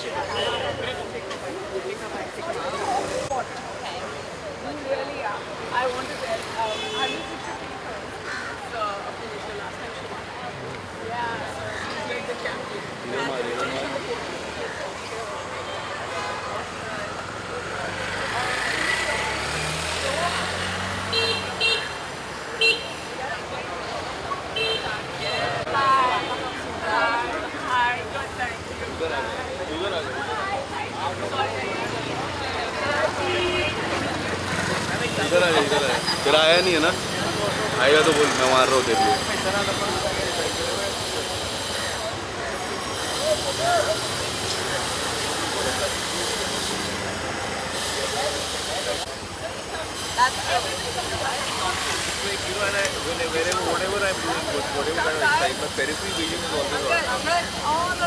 Really, I want to tell. I'm the picture first. The last time she won. Yeah, so she's like the champion. Hi, good, thank you. इधर आ इधर आ तेरा आया नहीं है ना आएगा तो बोल मैं मार रहा हूँ तेरे लिए whatever I'm doing, whatever kind of exercise, my peripheral vision is always on.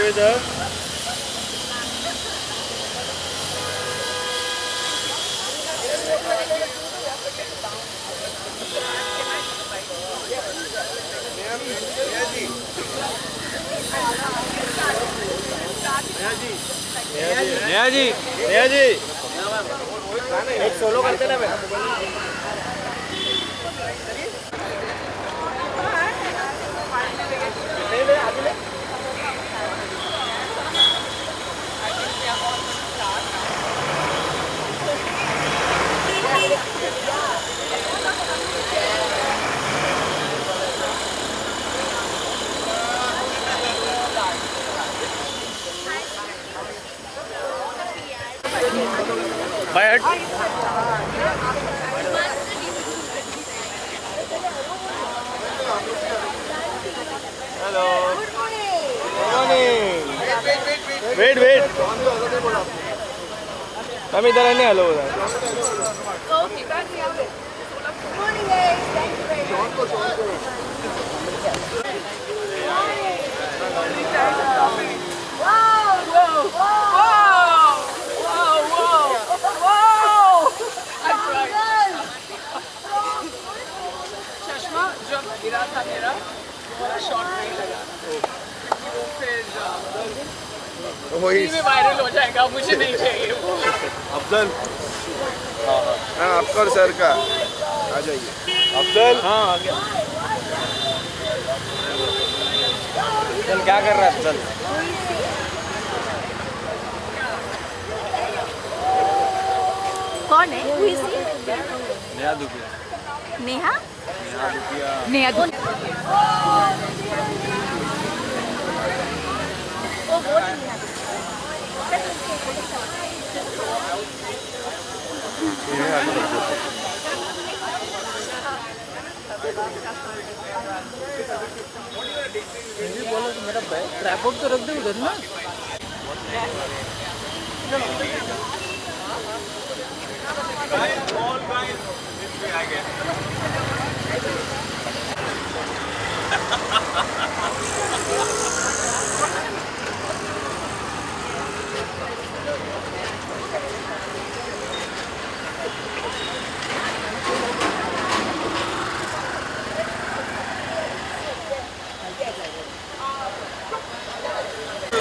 इधर नेहा जी नेहा जी एक सोलो करते ना मैं बाय हट hello good morning wait wait हम इधर है नहीं हेलो उधर चश्मा जब गिरा था मेरा वाला शॉट नहीं लगा वो फिर में वायरल हो जाएगा मुझे नहीं चाहिए वो अफजल हाँ आपका और सर का आ जाइए अफजल हाँ आ गया चल क्या कर रहा है चल कौन है? Who is he? नया दुखिया नेहा? नया दुखिया नेहा कौन? बोलो तो मेरा ट्रैपॉड तो रख दे उधर ना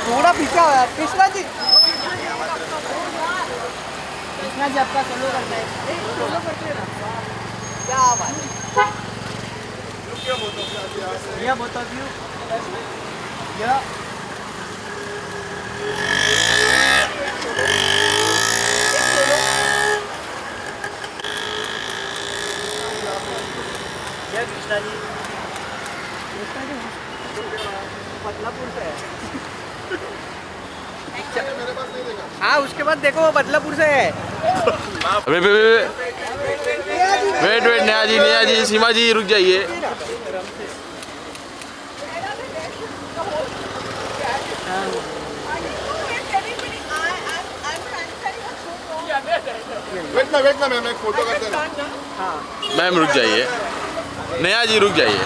थोड़ा पीछे हो यार कृष्णा जी आपका सोलो करते हैं सोलो करते हैं ना क्या बात है both of you yeah Krishna ji Badlapur से है हाँ उसके बाद देखो वो बदलापुर से है वेट वेट नेहा जी सीमा जी रुक जाइए वेट ना मैं फोटो करते रहूं। मैम रुक जाइए नेहा जी रुक जाइए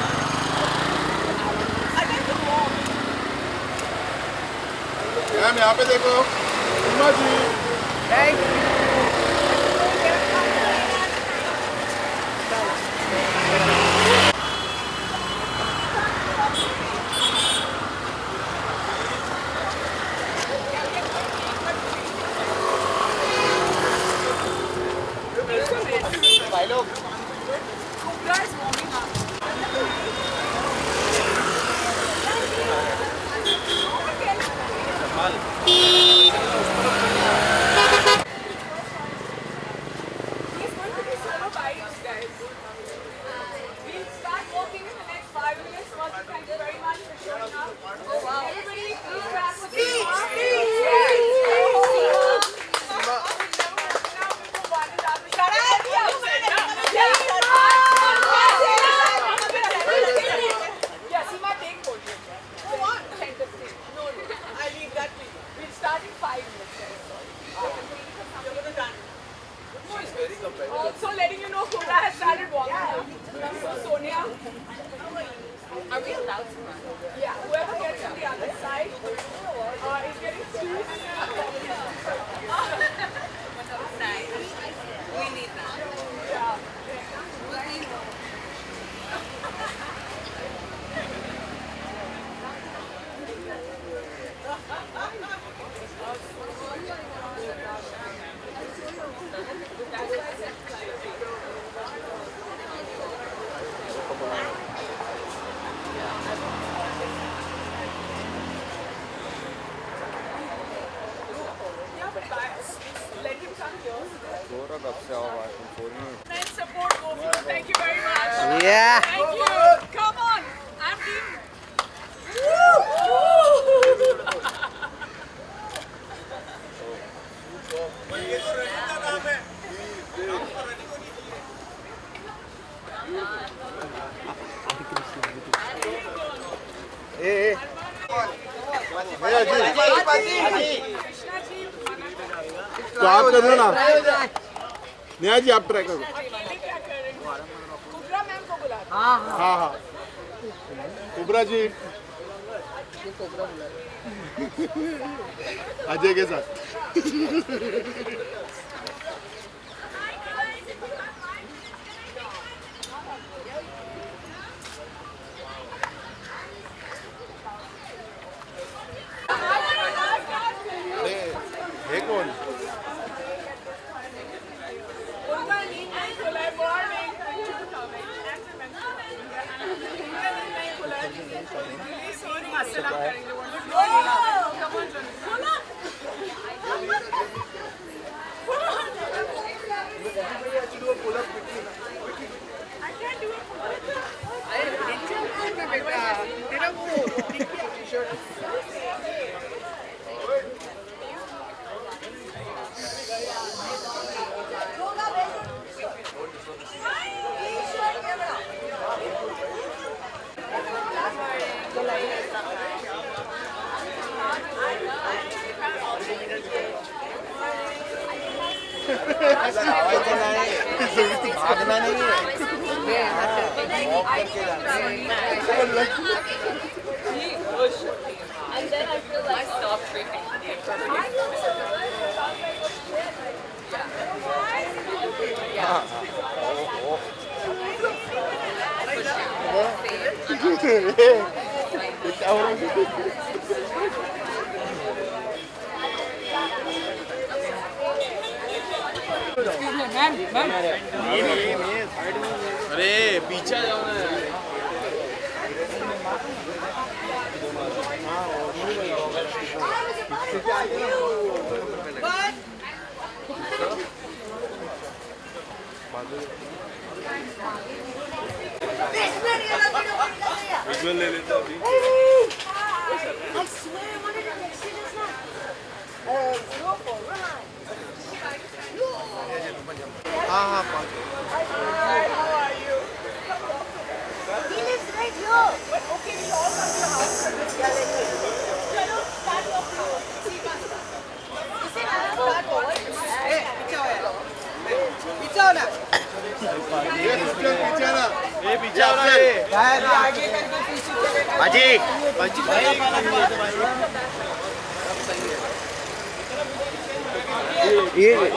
मैम यहाँ पे देखो सीमा जी भाई लोग He's going to be solo bites, guys. We'll start walking in the next 5 minutes. First, thank you very much for showing up. Oh, wow. Everybody, please clap for Yeah, Seema, take photos. Go on. Center stage. No, I leave that to you. We'll start in 5 minutes. You're going to dance. Also letting you know Kubra has started walking. So Sonia. Are we allowed to run? Yeah, whoever gets to the other side is getting two. Nice. We need that. Yeah. Let him come here. And support Gofur. Thank you very much. yeah Thank you. Come on. I'm team. Krishna ji. तो आप कर लो ना नेहा जी आप try करो अकेले क्या कर रहे हो? कुबरा मैम को बुला दो। हाँ हाँ कुबरा जी अजय के साथ अरे हे कौन उनका नींद नहीं खुला है, बहुत नहीं ऐसे mention उनका नींद नहीं खुला है। Release होने मसल आप करेंगे वो लोग। Come on, Janu. I can't do it. भागना नहीं है वॉक करके And then I feel like I stopped drinking. Ma'am ma'am अरे पीछे जाओ ना यार। विजुअल ले लेते अभी। I swear I wanted to next year just now. हाँ हाँ Hi, how are you? He lives right here. But okay, we'll all come to your house for this gallery. Chalo, start your floor. See, basta. इसे मैं start over. पीछे ना ये पीछे आओ ना ये। बाजी बाजी ये भाई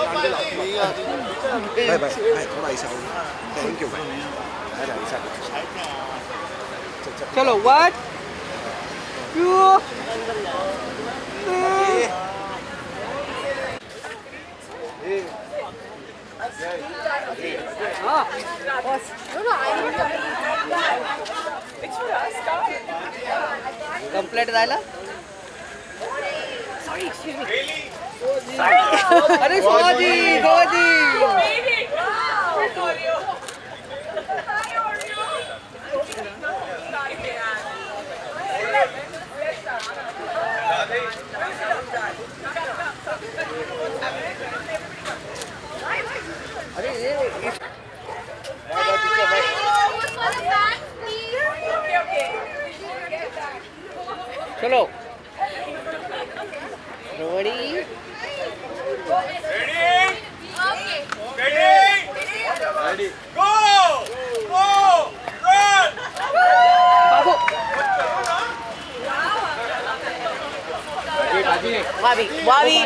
भाई थोड़ा ऐसा थैंक यू भाई ऐसा चलो 1 2 It's for us, come. Complete झाला अरे गोदी गोदी Baby! How are you? How are you? Sorry, man. अरे ये Okay, okay. चलो रोड़ी रेडी। बाबू वावी वावी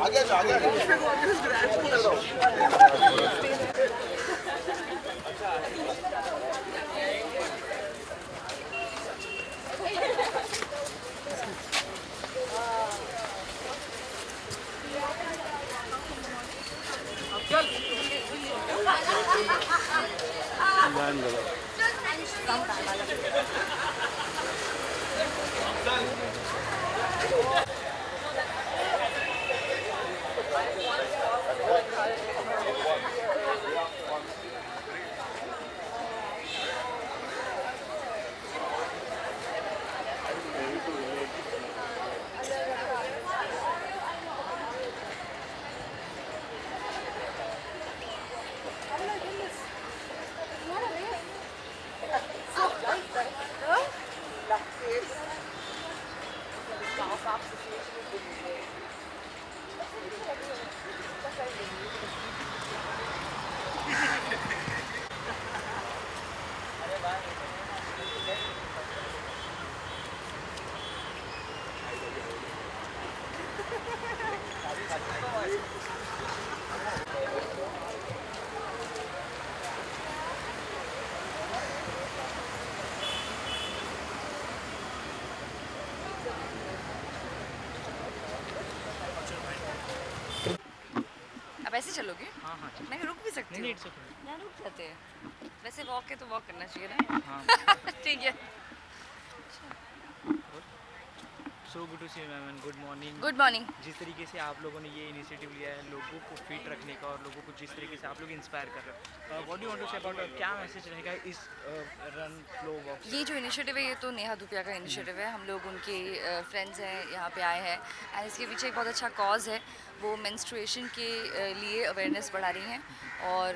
आगे जाओ आगे अब ऐसे चलोगे? नहीं रुक भी सकते हो। ना रुक जाते हैं। वैसे वॉक है तो वॉक करना चाहिए ना। ठीक है। So good to see you ma'am and good morning. Good morning. जिस तरीके से आप लोगों ने ये इनिशिएटिव लिया है लोगों को फिट रखने का और लोगों को जिस तरीके से आप लोग इंस्पायर कर रहे हो what do you want to say about क्या मैसेज रहेगा इस रन फ्लो वॉक? ये जो इनिशिएटिव है ये तो नेहा धूपिया का इनिशिएटिव है। हम लोग उनके फ्रेंड्स हैं, यहाँ पे आए हैं एंड इसके पीछे एक बहुत अच्छा कॉज है। वो मेंस्ट्रुएशन के लिए अवेयरनेस बढ़ा रही हैं और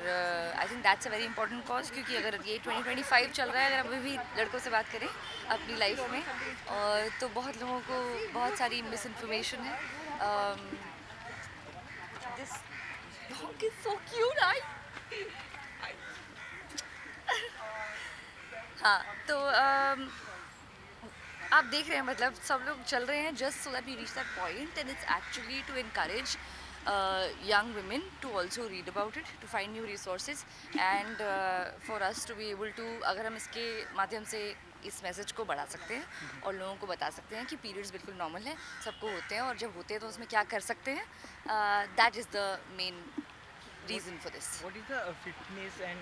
I think that's a very important cause, क्योंकि अगर ये 2025 चल रहा है, अगर अभी भी लड़कों से बात करें अपनी लाइफ में और तो बहुत लोगों को बहुत सारी मिस इन्फॉर्मेशन है। This dog is so cute. हाँ तो आप देख रहे हैं मतलब सब लोग चल रहे हैं just so that we reach that point and it's actually to encourage young women to also read about it, to find new resources and for us to be able to, अगर हम इसके माध्यम से इस मैसेज को बढ़ा सकते हैं और लोगों को बता सकते हैं कि पीरियड्स बिल्कुल नॉर्मल है, सबको होते हैं और जब होते हैं तो उसमें क्या कर सकते हैं. That is the main reason for this. What is the fitness and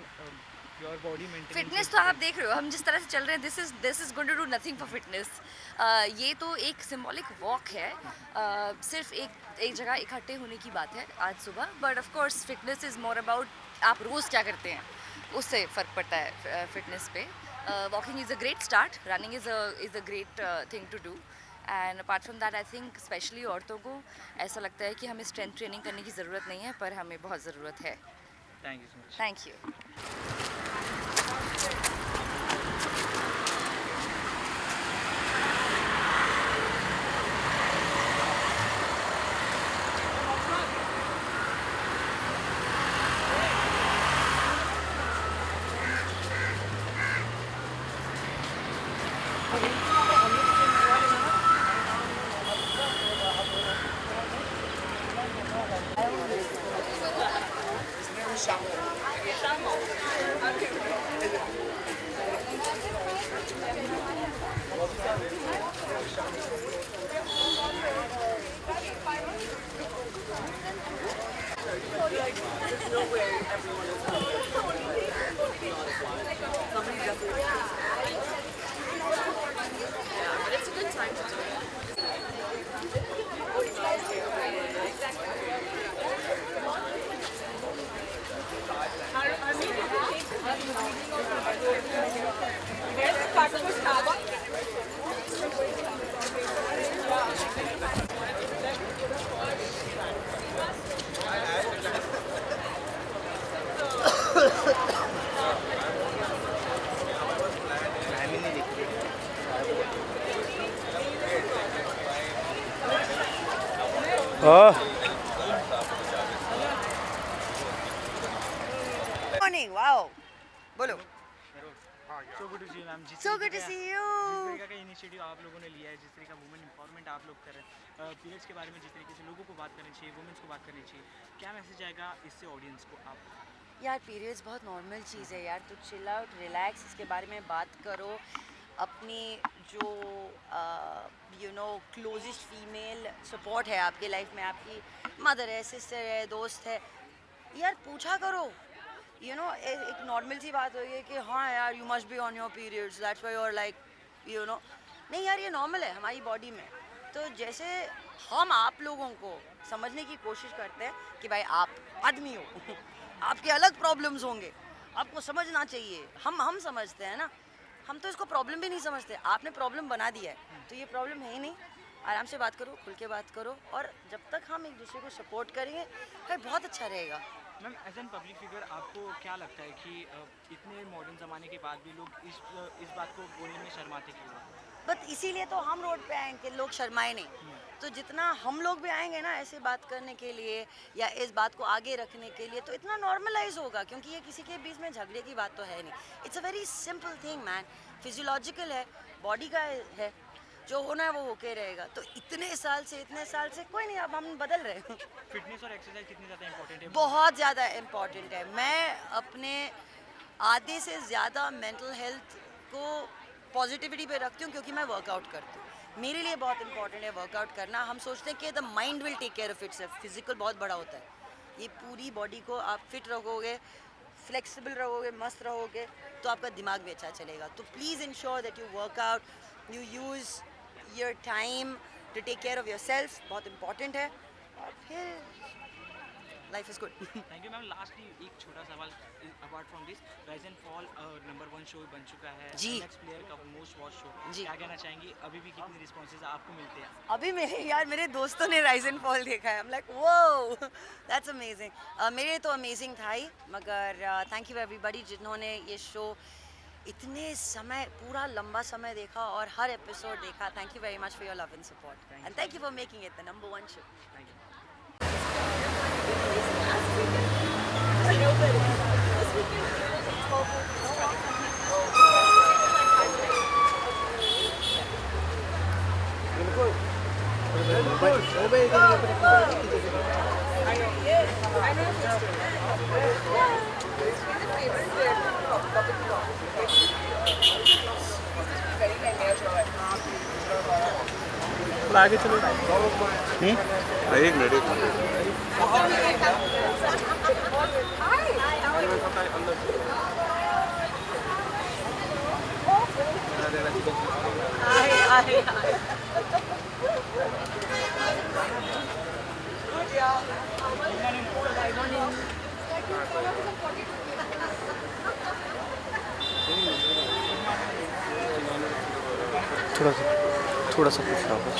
your body maintenance? Fitness तो आप देख रहे हो, हम जिस तरह से चल रहे हैं, this is going to do nothing for fitness. ये तो एक सिंबॉलिक वॉक है, सिर्फ एक जगह इकट्ठे होने की बात है आज सुबह. But of course fitness is more about आप रोज़ क्या करते हैं, उससे फ़र्क पड़ता है फिटनेस पे. Walking is a great start, running is a great thing to do. And apart from that I think specially औरतों को ऐसा लगता है कि हमें स्ट्रेंथ ट्रेनिंग करने की ज़रूरत नहीं है, पर हमें बहुत ज़रूरत है. Thank you so much. Thank you. Morning, wow. बोलो. So good to see you ma'am. So good to see you. जिस तरीके का इनिशिएटिव आप लोगों ने लिया है, जिस तरीके का वुमेन एम्पावरमेंट आप लोग कर रहे हैं, पीरियड्स के बारे में जिस तरीके से लोगों को बात करनी चाहिए, वुमेन्स को बात करनी चाहिए, क्या मैसेज आएगा इससे ऑडियंस को आप? यार पीरियड्स बहुत नॉर्मल चीज़ है यार, तो चिल आउट, रिलैक्स, इसके बारे में बात करो. अपनी जो क्लोजेस्ट फीमेल सपोर्ट है आपके लाइफ में, आपकी मदर है, सिस्टर है, दोस्त है, यार पूछा करो. एक नॉर्मल सी बात हो है कि हाँ यार you must be on your periods, that's why you are like नहीं यार, ये नॉर्मल है हमारी बॉडी में. तो जैसे हम आप लोगों को समझने की कोशिश करते हैं कि भाई आप आदमी हो, आपके अलग प्रॉब्लम्स होंगे, आपको समझना चाहिए. हम समझते हैं ना, हम तो इसको प्रॉब्लम भी नहीं समझते. आपने प्रॉब्लम बना दिया है तो ये प्रॉब्लम है ही नहीं. आराम से बात करो, खुल के बात करो, और जब तक हम एक दूसरे को सपोर्ट करेंगे भाई बहुत अच्छा रहेगा. Ma'am as an public figure आपको क्या लगता है कि इतने मॉडर्न ज़माने के बाद भी लोग इस बात को बोलने में शर्माते क्यों हैं? बट इसीलिए तो हम रोड पे आएंगे कि लोग शर्माए नहीं. तो जितना हम लोग भी आएंगे ना ऐसे बात करने के लिए या इस बात को आगे रखने के लिए, तो इतना नॉर्मलाइज होगा, क्योंकि ये किसी के बीच में झगड़े की बात तो है नहीं. It's a very simple thing man, physiological है, बॉडी का है, जो होना है वो होके रहेगा. तो इतने साल से कोई नहीं, अब हम बदल रहे हैं. फिटनेस और एक्सरसाइज कितनी ज़्यादा इंपॉर्टेंट है? बहुत ज़्यादा इम्पॉर्टेंट है. मैं अपने आधे से ज़्यादा मेंटल हेल्थ को पॉजिटिविटी पे रखती हूँ, क्योंकि मैं वर्कआउट करती हूँ. मेरे लिए बहुत इंपॉर्टेंट है वर्कआउट करना. हम सोचते हैं कि the mind will take care of itself. Physical बहुत बड़ा होता है, ये पूरी बॉडी को आप फिट रखोगे, फ्लेक्सिबल रहोगे, मस्त रहोगे, तो आपका दिमाग भी अच्छा चलेगा. तो please ensure that you workout, you use your time to take care of your self. बहुत इंपॉर्टेंट है. और फिर life is good. Thank you ma'am. Lastly एक छोटा सवाल, apart from this, rise and fall number 1 show बन चुका है जी. नेक्स्ट प्लेयर का मोस्ट वॉच शो. जी. क्या कहना चाहेंगी? अभी भी कितनी रिस्पॉन्सेज आपको मिलते हैं? अभी मेरे दोस्तों ने राइज एंड फॉल देखा है. I'm like वो दैट्स अमेजिंग. मेरे तो अमेजिंग था ही, मगर थैंक यू एवरीबडी जिन्होंने ये शो इतने समय, पूरा लंबा समय देखा और हर एपिसोड देखा. Thank you very much for your love and support, and thank you for making it the number 1 show. Thank you. बिल्कुल. I know. I know your sister. Very tender. आगे चलो। एक मिनट थोड़ा सा पूछ रहा हूँ बस।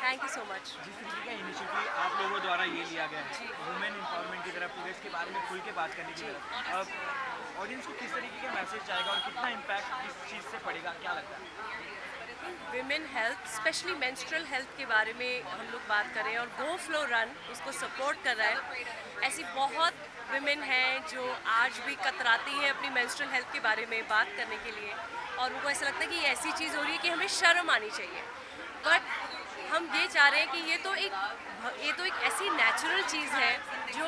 Thank you so much. जिस तरीके का इनिशिएटिव आप लोगों द्वारा ये लिया गया है वुमेन एम्पावरमेंट की तरफ पीरियड्स के बारे में खुल के बात करने की तरफ ऑडियंस को किस तरीके का मैसेज जाएगा और कितना इम्पैक्ट इस चीज़ से पड़ेगा, क्या लगता है? Women health specially menstrual health के बारे में हम लोग बात करें और गो फ्लो रन उसको सपोर्ट कर रहा है। ऐसी बहुत विमेन हैं जो आज भी कतराती हैं अपनी मेंस्ट्रुअल हेल्थ के बारे में बात करने के लिए और उनको ऐसा लगता है कि ये ऐसी चीज़ हो रही है कि हमें शर्म आनी चाहिए। बट हम ये चाह रहे हैं कि ये तो एक ऐसी नेचुरल चीज़ है जो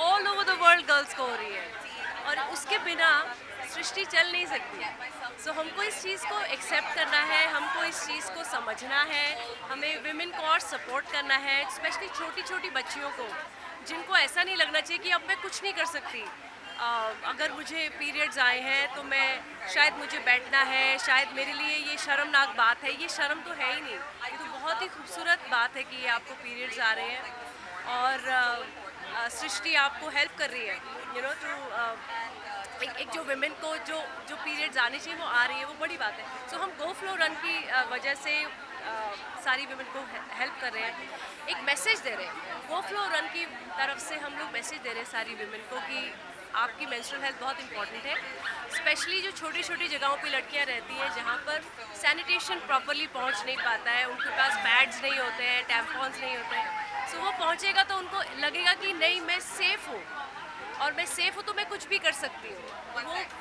all over the world girls को हो रही है और उसके बिना सृष्टि चल नहीं सकती। सो हमको इस चीज़ को एक्सेप्ट करना है, हमको इस चीज़ को समझना है, हमें विमेन को और सपोर्ट करना है, स्पेशली छोटी छोटी बच्चियों को जिनको ऐसा नहीं लगना चाहिए कि अब मैं कुछ नहीं कर सकती। अगर मुझे पीरियड्स आए हैं तो शायद मुझे बैठना है, शायद मेरे लिए ये शर्मनाक बात है। ये शर्म तो है ही नहीं, ये तो बहुत ही खूबसूरत बात है कि आपको पीरियड्स आ रहे हैं और सृष्टि आपको हेल्प कर रही है तो एक जो विमेन को जो पीरियड्स आने चाहिए वो आ रही है, वो बड़ी बात है। सो हम गो फ्लो रन की वजह से सारी विमेन को हेल्प कर रहे हैं, एक मैसेज दे रहे हैं। गो फ्लो रन की तरफ से हम लोग मैसेज दे रहे हैं सारी विमेन को कि आपकी मेंस्ट्रुअल हेल्थ बहुत इंपॉर्टेंट है। स्पेशली जो छोटी छोटी जगहों पे लड़कियां रहती हैं जहाँ पर सैनिटेशन प्रॉपरली पहुँच नहीं पाता है, उनके पास पैड्स नहीं होते हैं, टैम्पॉन्स नहीं होते हैं। सो वो पहुँचेगा तो उनको लगेगा कि नहीं मैं सेफ़ हूँ और मैं सेफ़ हूँ तो मैं कुछ भी कर सकती हूँ।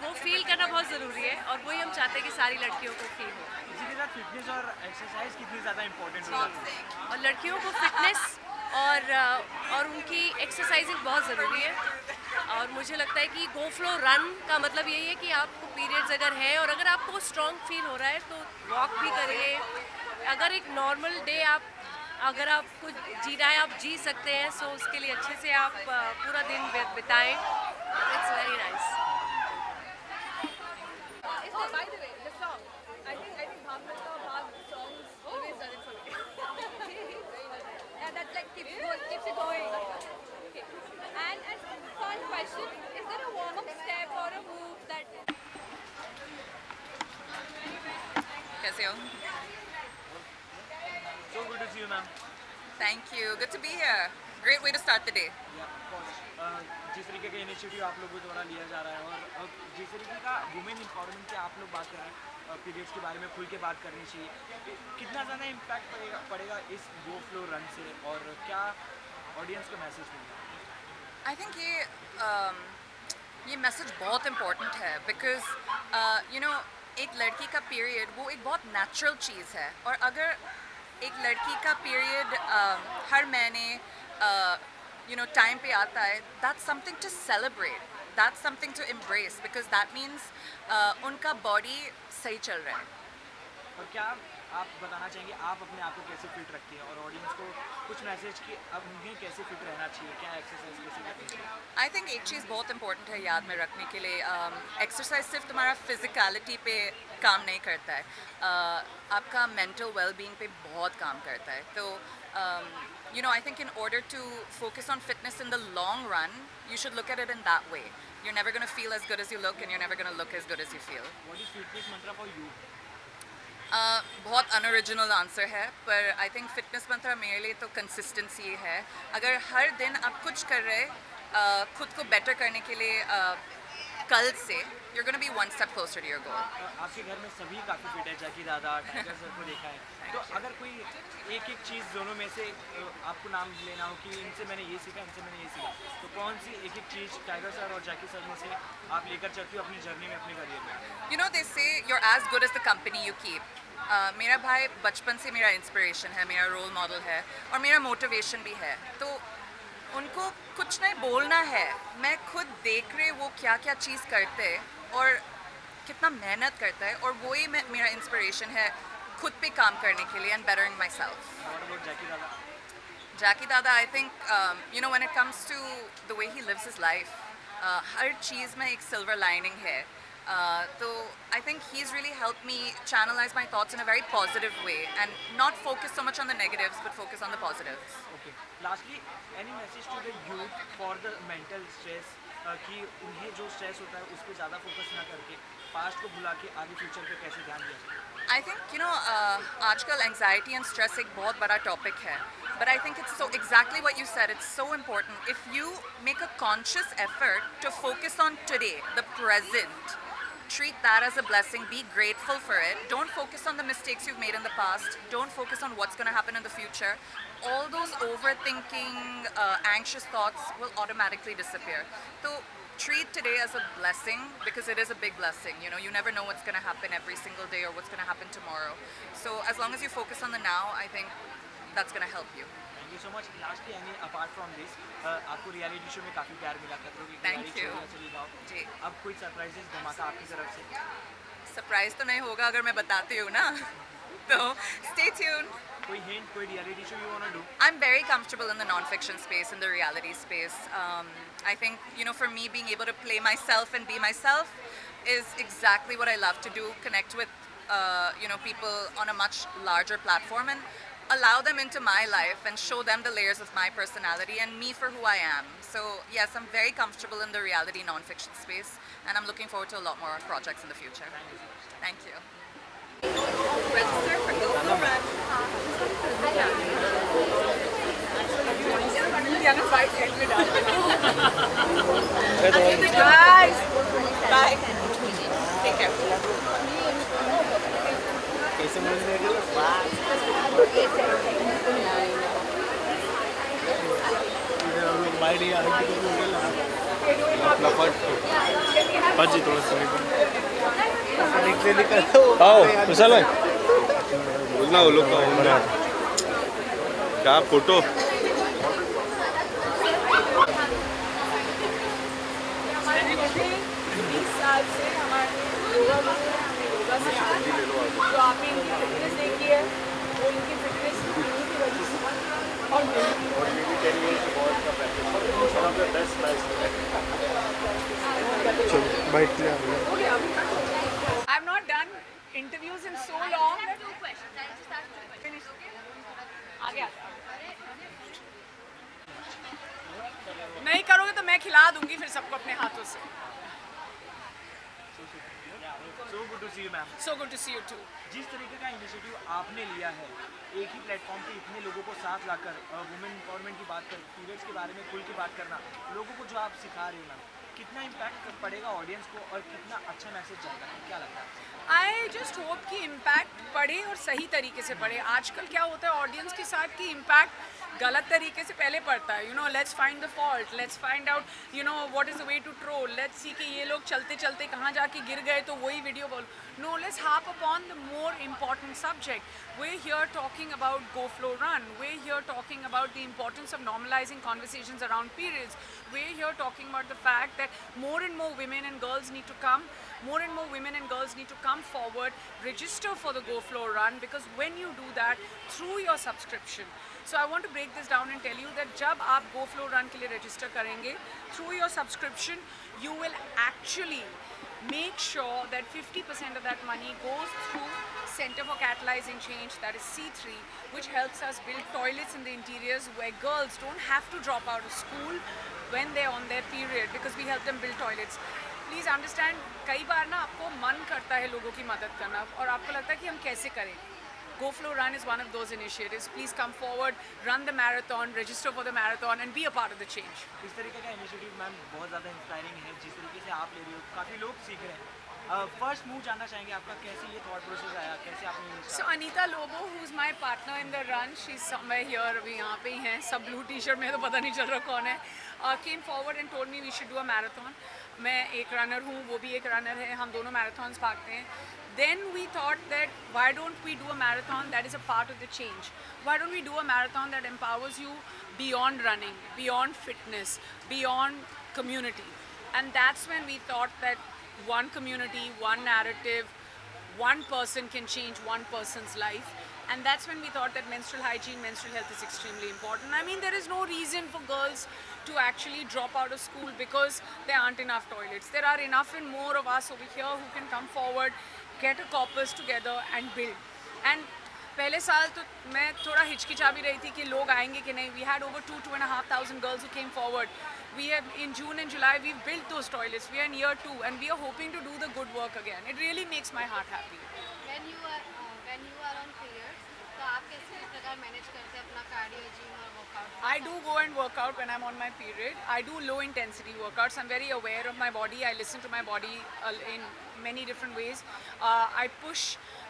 वो फील करना बहुत ज़रूरी है और वही हम चाहते हैं कि सारी लड़कियों को फील हो। इसी के साथ फिटनेस और एक्सरसाइज कितनी ज़्यादा इंपॉर्टेंट हो जाती है और लड़कियों को फिटनेस और उनकी एक्सरसाइजिंग बहुत ज़रूरी है। और मुझे लगता है कि गो फ्लो रन का मतलब यही है कि आपको पीरियड्स अगर है और अगर आपको स्ट्रॉन्ग फील हो रहा है तो वॉक भी करिए। अगर एक नॉर्मल डे अगर आपको जीना है आप जी सकते हैं, सो उसके लिए अच्छे से आप पूरा दिन बिताएं। It's very nice. By the way, the song. I think Bhavna's songs always done it for me. And that like keeps it going. Okay. And a fun question: is there a warm-up step or a move that? कैसे हो? So good to see you, ma'am. Thank you. Good to be here. Great way to start the day. Yeah, of course. जिस तरीके का initiative आप लोगों द्वारा लिया जा रहा है और जिस तरीके का वुमेन एम्पावरमेंट की आप लोग बात कर रहे हैं, पीरियड्स के बारे में खुल के बात करनी चाहिए, कितना ज़्यादा इम्पैक्ट पड़ेगा इस गो फ्लो रन से और क्या ऑडियंस को मैसेज मिलेगा? I think ये मैसेज बहुत इम्पोर्टेंट है बिकॉज एक लड़की का पीरियड वो एक बहुत नेचुरल चीज़ है और अगर एक लड़की का पीरियड हर महीने टाइम पे आता है, that's something to celebrate, that's something to embrace because that means उनका बॉडी सही चल रहा है। और क्या आप बताना चाहेंगे आप अपने आप को कैसे फिट रखती हैं और ऑडियंस को कुछ मैसेज कि अब उन्हें कैसे फिट रहना चाहिए, क्या एक्सरसाइज कैसे करनी चाहिए? आई थिंक एक चीज़ बहुत इंपॉर्टेंट है याद में रखने के लिए, एक्सरसाइज सिर्फ तुम्हारा फिजिकलिटी पे काम नहीं करता है, आपका मेंटल वेलबींग पे बहुत काम करता है. तो you know, I think in order to focus on fitness in the long run, you should look at it in that way. You're never going to feel as good as you look, and you're never going to look as good as you feel. What is fitness mantra for you? बहुत unoriginal answer है, पर I think fitness मंत्र मेरे लिए तो consistency है. अगर हर दिन आप कुछ कर रहे खुद को बेटर करने के लिए कल से, you're going to be one step closer to your goal. आपके घर में सभी काफ़ी फिट है, जैकी दादा, टाइगर सर को देखा है. तो अगर कोई एक एक चीज़ दोनों में से आपको नाम लेना हो कि इनसे मैंने ये सीखा, इनसे मैंने ये सीखा, तो कौन सी एक एक चीज़ टाइगर सर और जैकी सर में से आप लेकर चलती हो अपनी जर्नी में, अपने करियर में? You know, they say you're as good as the company you keep. मेरा भाई बचपन से मेरा इंस्पिरेशन है, मेरा रोल मॉडल है और मेरा मोटिवेशन भी है. तो उनको कुछ नहीं बोलना है, मैं खुद देख रहे वो क्या क्या चीज़ करते और कितना मेहनत करता है, और वही मेरा इंस्पिरेशन है खुद पे काम करने के लिए एंड बेटरिंग माई सेल्फ. और वो जैकी दादा? Jackie Dada, I think, you know, when it comes to the way he lives his life, हर चीज़ में एक silver lining है. So I think he's really helped me channelize my thoughts in a very positive way and not focus so much on the negatives but focus on the positives. Okay. Lastly, any message to the youth for the mental stress, कि उन्हें जो stress होता है उस पर ज़्यादा focus ना करके पास्ट को भुला के आगे फ्यूचर पे कैसे ध्यान दिया जाए? I think, you know, आजकल anxiety and stress एक बहुत बड़ा topic है. But I think it's so exactly what you said. It's so important. If you make a conscious effort to focus on today, the present, treat that as a blessing, be grateful for it. Don't focus on the mistakes you've made in the past. Don't focus on what's going to happen in the future. All those overthinking, anxious thoughts will automatically disappear. So treat today as a blessing because it is a big blessing. You know, you never know what's going to happen every single day or what's going to happen tomorrow. So as long as you focus on the now, I think that's going to help you. Thank you so much. Lastly, I mean, apart from this, आपको reality show में काफ़ी प्यार मिला, खतरों की Thank you. चली जाओ. जी. अब कोई सरप्राइजेस धमाका आपकी तरफ से? सरप्राइज तो नहीं होगा अगर मैं बताती हूँ ना. तो stay tuned. कोई हिंट, कोई reality show you wanna do? I'm very comfortable in the non-fiction space, in the reality space. I think, you know, for me, being able to play myself and be myself is exactly what I love to do. Connect with, you know, people on a much larger platform and allow them into my life and show them the layers of my personality and me for who I am. So yes, I'm very comfortable in the reality non-fiction space, and I'm looking forward to a lot more projects in the future. Thank you. Register for GoFlow Run. Guys, bye. Take care. आओ विशाल भाई, बोलना वो लोग का होगा क्या photo. साल से हमारे योगा में हमने योगा सीखा है, जो आपने इनकी फिटनेस देखी है वो इनकी फिटनेस इन्हीं की वजह से और I have not done interviews in so long. आगे नहीं करोगे तो मैं खिला दूंगी फिर सबको अपने हाथों से. So good to see you, ma'am. So good to see you too. जिस तरीके का इनिशिएटिव आपने लिया है, एक ही प्लेटफॉर्म पे इतने लोगों को साथ लाकर वुमेन एम्पावरमेंट की बात कर, पीरियड्स के बारे में खुल की बात करना, लोगों को जो आप सिखा रहे हो ना, कितना इम्पैक्ट पड़ेगा ऑडियंस को और कितना अच्छा मैसेज जाएगा, क्या लगता है? आई जस्ट होप कि इम्पैक्ट पड़े और सही तरीके से पड़े. आजकल क्या होता है ऑडियंस के साथ कि इम्पैक्ट गलत तरीके से पहले पड़ता है. You know, let's find the fault, let's find out, you know, what is the way to troll, let's see कि ये लोग चलते चलते कहाँ जाके गिर गए तो वही वीडियो बोल. No, let's harp upon the more important subject. We're here talking about Go Flow Run. We're here talking about the importance of normalizing conversations around periods. We're here talking about the fact that more and more women and girls need to come. More and more women and girls need to come forward, register for the Go Flow Run, because when you do that through your subscription. So I want to break this down and tell you that जब आप Go Flow Run के लिए register करेंगे, through your subscription, you will actually make sure that 50% of that money goes through Center for Catalyzing Change, that is C3, which helps us build toilets in the interiors where girls don't have to drop out of school when they're on their period, because we help them build toilets. Please understand, कई बार ना आपको मन करता है लोगों की मदद करना और आपको लगता है कि हम कैसे करें. Go Flow Run is one of those initiatives. Please come forward, run the marathon, register for the marathon and be a part of the change. इस तरीके का इनिशिएटिव मैम बहुत ज़्यादा इंस्पायरिंग है, जिस तरीके से आप ले रही हो काफ़ी लोग सीख रहे हैं. फर्स्ट मूव जानना चाहेंगे आपका, कैसे ये थॉट प्रोसेस आया, कैसे आपने So Anita Lobo, who's my partner in the run, she's somewhere here, अभी यहाँ पे ही हैं, सब blue t-shirt में तो पता नहीं चल रहा कौन है, came forward and told me we should do a marathon. मैं एक रनर हूँ, वो भी एक रनर है, हम दोनों मैराथन्स भागते हैं. Then we thought that why don't we do a marathon that is a part of the change? Why don't we do a marathon that empowers you beyond running, beyond fitness, beyond community? And that's when we thought that one community, one narrative, one person can change one person's life. And that's when we thought that menstrual hygiene, menstrual health is extremely important. I mean, there is no reason for girls to actually drop out of school because there aren't enough toilets. There are enough and more of us over here who can come forward, get a corpus together and build. And पहले साल तो मैं थोड़ा हिचकिचा भी रही थी कि लोग आएंगे कि नहीं. We had over 2,500 girls who came forward. We have in June and July we've built those toilets. We are in year 2 and we are hoping to do the good work again. It really makes my heart happy. When you are on periods, तो आप कैसे प्रकार manage करते हैं अपना cardio, gym और workout? I do go and work out when I'm on my period. I do low intensity workouts. I'm very aware of my body. I listen to my body in many different ways. I push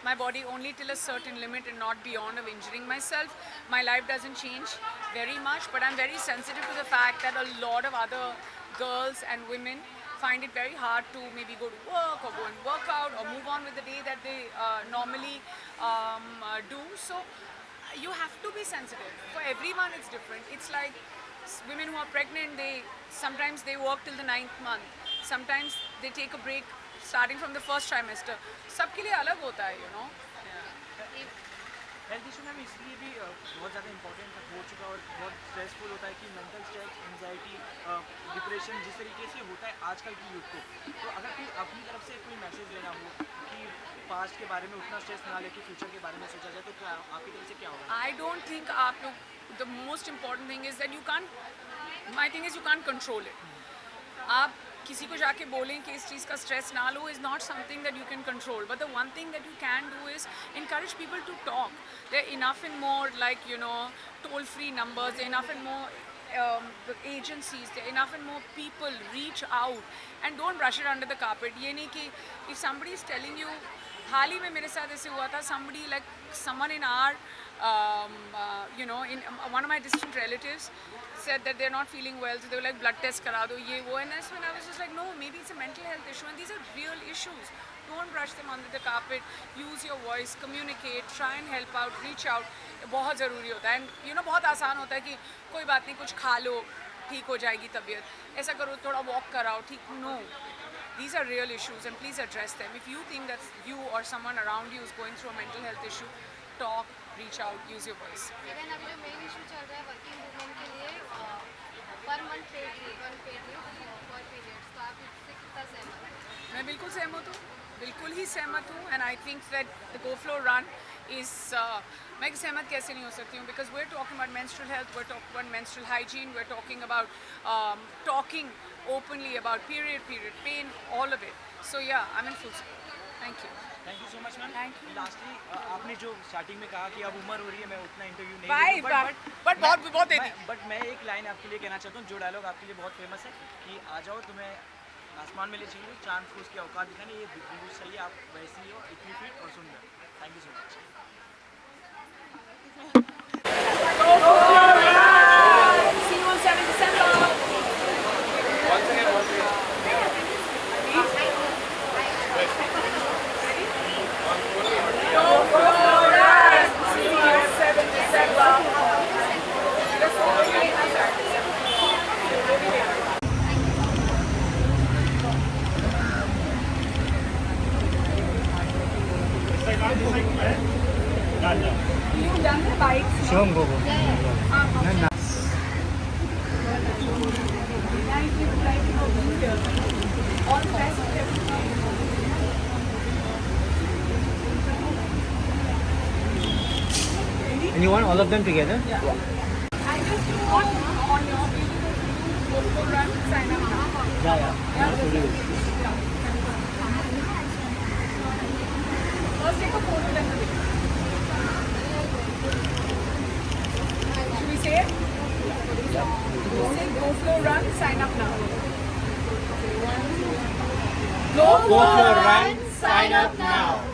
my body only till a certain limit and not beyond of injuring myself. My life doesn't change very much, but I'm very sensitive to the fact that a lot of other girls and women find it very hard to maybe go to work or go and work out or move on with the day that they normally do. So you have to be sensitive. For everyone it's different. It's like women who are pregnant, sometimes they work till the 9th month. Sometimes they take a break starting from the first trimester. सबके लिए अलग होता है, you know. Health issue में इसलिए भी बहुत ज़्यादा इंपॉर्टेंट हो चुका है और बहुत स्ट्रेसफुल होता है कि मेंटल स्ट्रेस, एंजाइटी, डिप्रेशन जिस तरीके से होता है आजकल की यूथ को. तो अगर कोई अपनी तरफ से कोई मैसेज लेना हो कि पास्ट के बारे में उतना स्ट्रेस ना लेके फ्यूचर के बारे में सोचा जाए, तो क्या आपकी तरफ से क्या होगा? I don't think आप लोग, the most important thing is that you can't, my thing is you can't control it. आप किसी को जाके बोलें कि इस चीज़ का स्ट्रेस ना लो is not something that you can control. But the one thing that you can do is encourage people to talk. There are enough and more, like, you know, toll-free numbers, there are enough and more the agencies, there are enough and more people. Reach out and don't brush it under the carpet. ये नहीं कि if somebody is telling you, हाल ही में मेरे साथ ऐसे हुआ था, somebody like someone in our you know, in one of my distant relatives said that they're not feeling well, so they were like, blood test kara do, ye wo. And that's when I was just like, no, maybe it's a mental health issue and these are real issues. Don't brush them under the carpet. Use your voice, communicate, try and help out, reach out. बहुत ज़रूरी होता है. And you know, बहुत आसान होता है कि कोई बात नहीं, कुछ खा लो, ठीक हो जाएगी तबीयत. ऐसा करो, थोड़ा walk कराओ, ठीक. No. These are real issues and please address them. If you think that you or someone around you is going through a mental health issue, talk, reach out, use your voice. Even अभी जो main issue चल रहा है working women के लिए per month paid leave, one paid leave for periods, तो आप इससे कितना सहमत हैं? मैं बिल्कुल सहमत हूँ, बिल्कुल ही सहमत हूँ. And I think that the Go Flow Run is मैं सहमत कैसे नहीं हो सकती हूँ, because we're talking about menstrual health, we're talking about menstrual hygiene, we're talking about talking openly about period pain, all of it. So yeah, I'm in full support. Thank you. Thank you so much ma'am. Thank you. Lastly आपने जो starting में कहा कि अब उम्र हो रही है, मैं उतना इंटरव्यू नहीं Bye, but बहुत दे दी. बट मैं एक लाइन आपके लिए कहना चाहता हूँ, जो डायलॉग आपके लिए बहुत फेमस है कि आ जाओ तुम्हें आसमान में ले चलिए, चांद को उसकी औकात दिखाने, ये बिल्कुल सही है. आप वैसी हो, इतनी फिट और सुंदर. Thank you so much. See you on 7 December. Once again. Ready? All the best with everything. And you want all of them together? I just want on your GoFlow run, sign up now. Yeah. First take a photo, then the video. Should we say it? Say GoFlow run, sign up now. GoFlow run, sign up now.